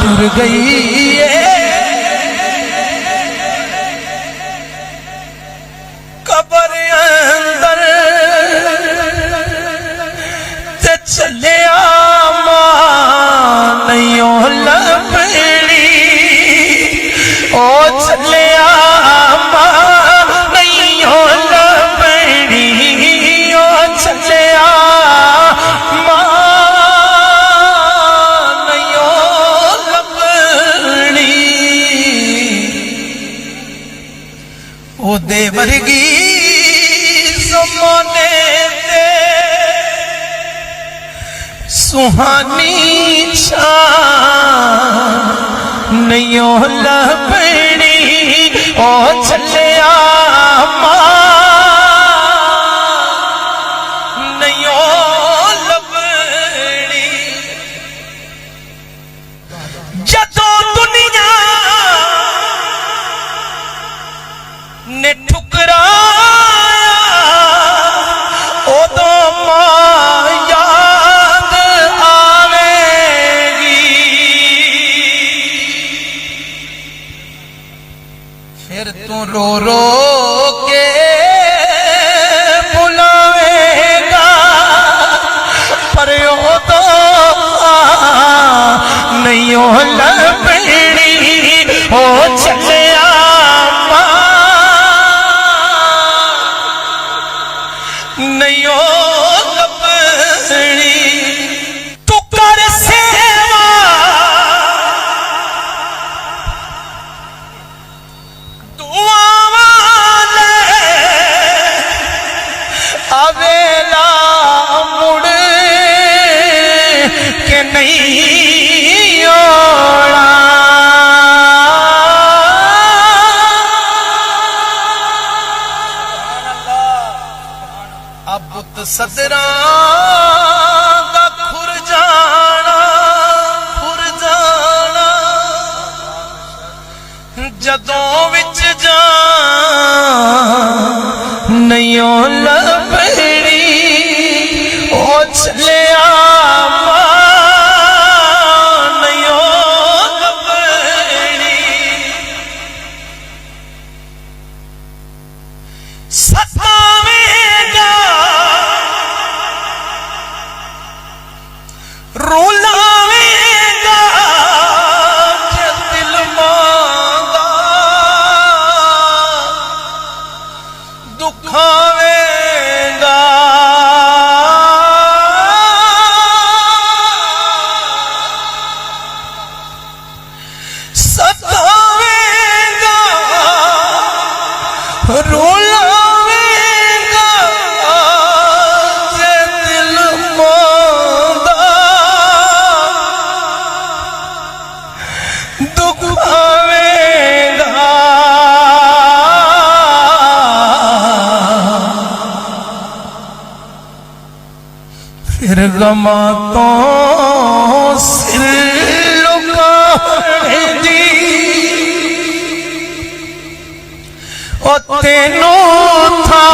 टुर गई कबर अंदर ते चलिया मां नहीं लभणी ओ चलिया मां नहीं लभणी ओ चलिया मां नहीं लभणी ओ दे वर्गी ज़माने ते सुहानी नहीं लभणी ओ चलिया नहीं लभणी जदों दुनिया ने ठुकराया उदों मां याद आवेगी फिर तू रो रो के बुलावेगा पर उदों नहीं लभणी हो चलिया नहीं लभणी तू कर सेवा दुआवां ले अवेला मुड़ के नहीं ओला अब सदरा दा खुर जाना जदों विच जा नहीं लभणी ओ चलिया नहीं लभणी सतावेगा रुलावेगा जे दिल मांगा दुखावेगा सतावेगा रुलावेगा जे दिल मांगा दुखावेगा फिर गमा तो सिर लुकाने दी ओ तेनों था